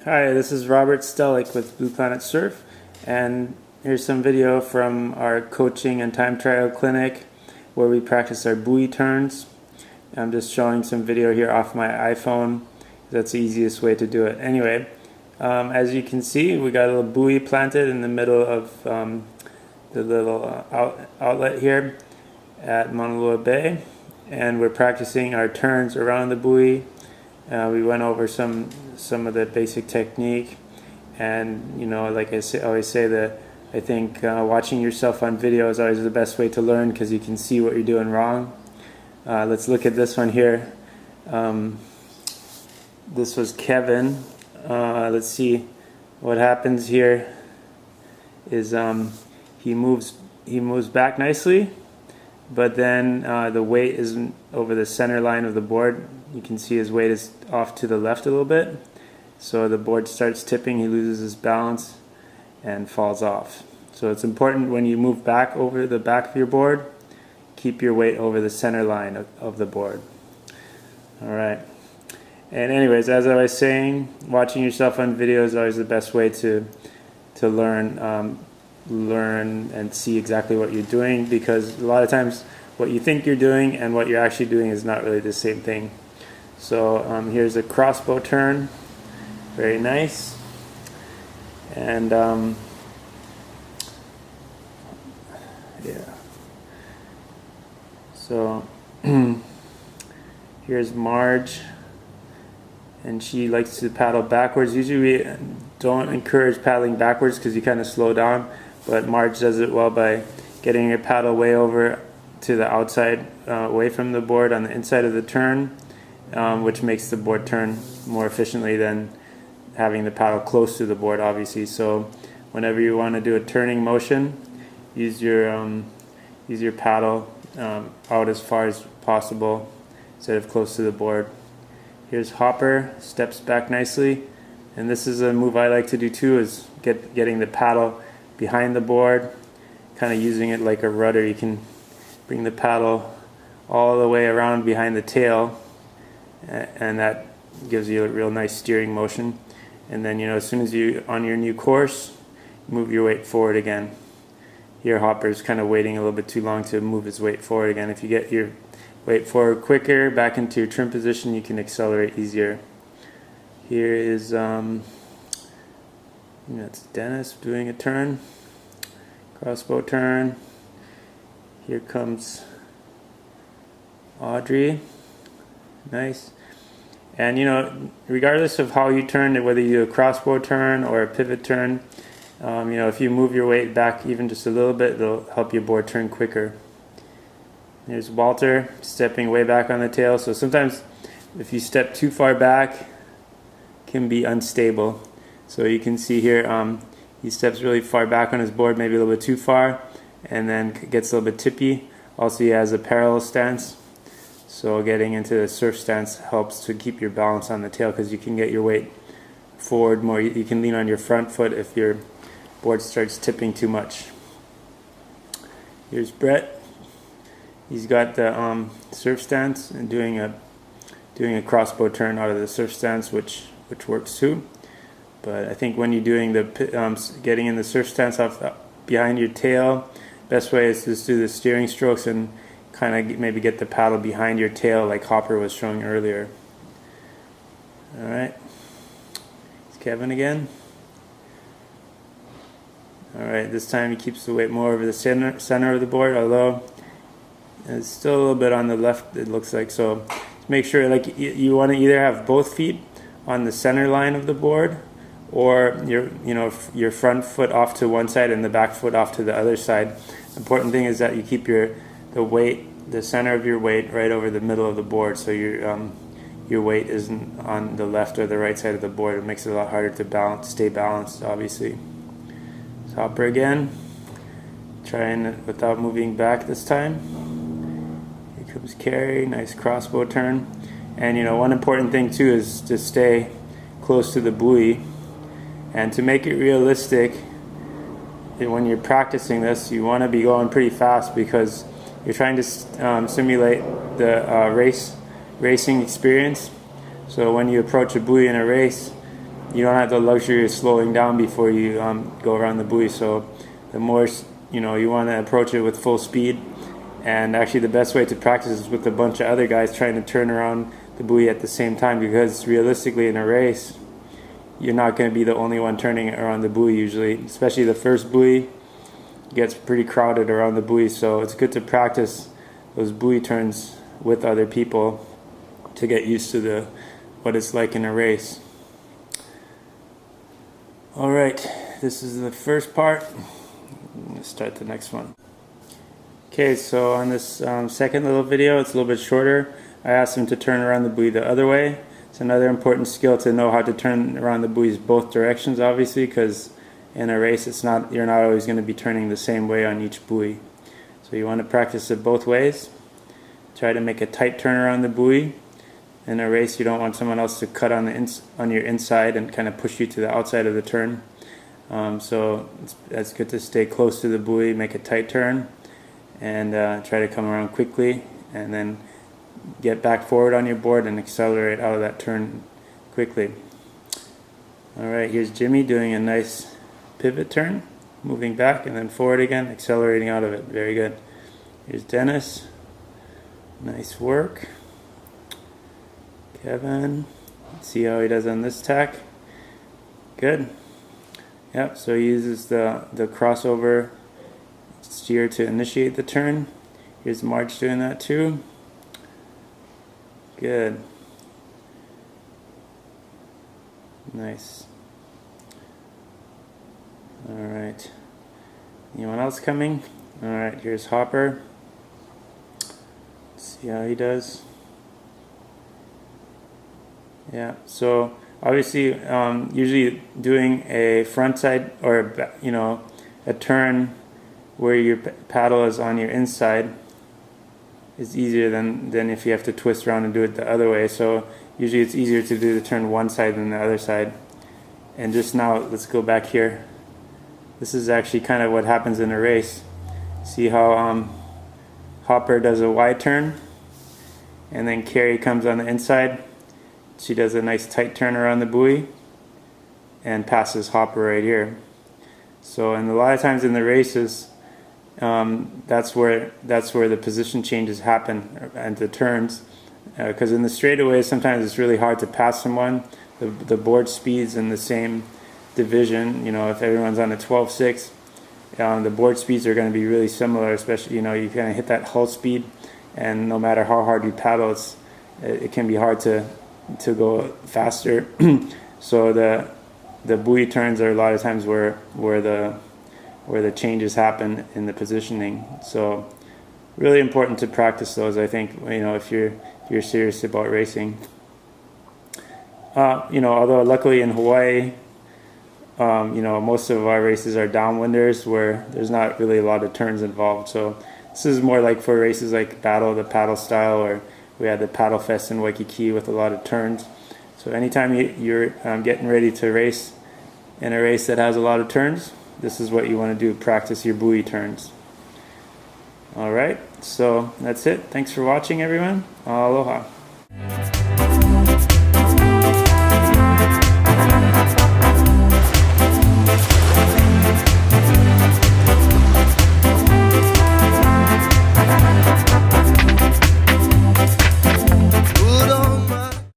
Hi, this is Robert Stellick with Blue Planet Surf, and here's some video from our coaching and time trial clinic where we practice our buoy turns. I'm just showing some video here off my iPhone. That's the easiest way to do it. Anyway, as you can see, we got a little buoy planted in the middle of the little outlet here at Mauna Loa Bay, and we're practicing our turns around the buoy. We went over some of the basic technique, and like I always say, that I think watching yourself on video is always the best way to learn, because you can see what you're doing wrong. Let's look at this one here. This was Kevin. Let's see what happens here. Is he moves back nicely, but then the weight isn't over the center line of the board. You can see his weight is off to the left a little bit, so the board starts tipping, he loses his balance and falls off. So it's important when you move back over the back of your board, keep your weight over the center line of the board. Alright, and anyways, as I was saying, watching yourself on video is always the best way to learn and see exactly what you're doing, because a lot of times what you think you're doing and what you're actually doing is not really the same thing. So here's a crossbow turn, very nice, and yeah. So here's Marge, and she likes to paddle backwards. Usually we don't encourage paddling backwards because you kind of slow down, but Marge does it well by getting her paddle way over to the outside, away from the board on the inside of the turn, which makes the board turn more efficiently than having the paddle close to the board, obviously. So whenever you want to do a turning motion, use your paddle out as far as possible instead of close to the board. Here's Hopper, steps back nicely, and this is a move I like to do too, is getting the paddle behind the board, kind of using it like a rudder. You can bring the paddle all the way around behind the tail, and that gives you a real nice steering motion. And then as soon as you on your new course, move your weight forward again. Here Hopper's kind of waiting a little bit too long to move his weight forward again. If you get your weight forward quicker, back into your trim position, you can accelerate easier. Here is that's Dennis doing a turn, crossbow turn. Here comes Audrey, nice. And regardless of how you turn, whether you do a crossbow turn or a pivot turn, if you move your weight back even just a little bit, it'll help your board turn quicker. There's Walter stepping way back on the tail. So sometimes if you step too far back, it can be unstable. So you can see here, he steps really far back on his board, maybe a little bit too far, and then gets a little bit tippy. Also, he has a parallel stance. So getting into the surf stance helps to keep your balance on the tail, because you can get your weight forward more. You can lean on your front foot if your board starts tipping too much. Here's Brett. He's got the surf stance and doing a crossbow turn out of the surf stance, which works too. But I think when you're doing the getting in the surf stance off behind your tail, best way is to just do the steering strokes and kind of maybe get the paddle behind your tail like Hopper was showing earlier. Alright, it's Kevin again. Alright, this time he keeps the weight more over the center of the board, although it's still a little bit on the left, it looks like. So make sure you want to either have both feet on the center line of the board, or your front foot off to one side and the back foot off to the other side. The important thing is that you keep the center of your weight right over the middle of the board, so your weight isn't on the left or the right side of the board. It makes it a lot harder to stay balanced, obviously. So Hopper again, trying it without moving back this time. Here comes Carrie, nice crossbow turn. And one important thing too is to stay close to the buoy. And to make it realistic, when you're practicing this, you want to be going pretty fast, because you're trying to simulate the racing experience. So when you approach a buoy in a race, you don't have the luxury of slowing down before you go around the buoy. So the more, you want to approach it with full speed. And actually the best way to practice is with a bunch of other guys trying to turn around the buoy at the same time, because realistically in a race you're not going to be the only one turning around the buoy usually, especially the first buoy gets pretty crowded around the buoy. So it's good to practice those buoy turns with other people to get used to what it's like in a race. Alright, this is the first part. Let's start the next one. Okay, so on this second little video, it's a little bit shorter. I asked him to turn around the buoy the other way. It's another important skill to know how to turn around the buoys both directions, obviously, because in a race you're not always going to be turning the same way on each buoy. So you want to practice it both ways. Try to make a tight turn around the buoy. In a race you don't want someone else to cut on your inside and kind of push you to the outside of the turn. So it's good to stay close to the buoy, make a tight turn, and try to come around quickly, and then get back forward on your board and accelerate out of that turn quickly. Alright, here's Jimmy doing a nice pivot turn, moving back and then forward again, accelerating out of it. Very good. Here's Dennis. Nice work. Kevin. Let's see how he does on this tack. Good. Yep, so he uses the crossover steer to initiate the turn. Here's Marge doing that too. Good. Nice. Alright. Anyone else coming? Alright, here's Hopper. Let's see how he does. Yeah, so obviously usually doing a front side or a turn where your paddle is on your inside is easier than if you have to twist around and do it the other way. So usually it's easier to do the turn one side than the other side. And just now, let's go back here. This is actually kind of what happens in a race. See how Hopper does a wide turn, and then Carrie comes on the inside. She does a nice tight turn around the buoy and passes Hopper right here. So, and a lot of times in the races, that's where the position changes happen and the turns, because in the straightaways sometimes it's really hard to pass someone. The board speeds in the same division, if everyone's on a 12-6, the board speeds are going to be really similar, especially you kind of hit that hull speed, and no matter how hard you paddle, it can be hard to go faster. So the buoy turns are a lot of times where the changes happen in the positioning. So really important to practice those, I think, if you're serious about racing. Although luckily in Hawaii, most of our races are downwinders where there's not really a lot of turns involved. So this is more like for races like the paddle style, or we had the Paddle Fest in Waikiki with a lot of turns. So anytime you're getting ready to race in a race that has a lot of turns, this is what you want to do, practice your buoy turns. Alright, so that's it. Thanks for watching, everyone. Aloha.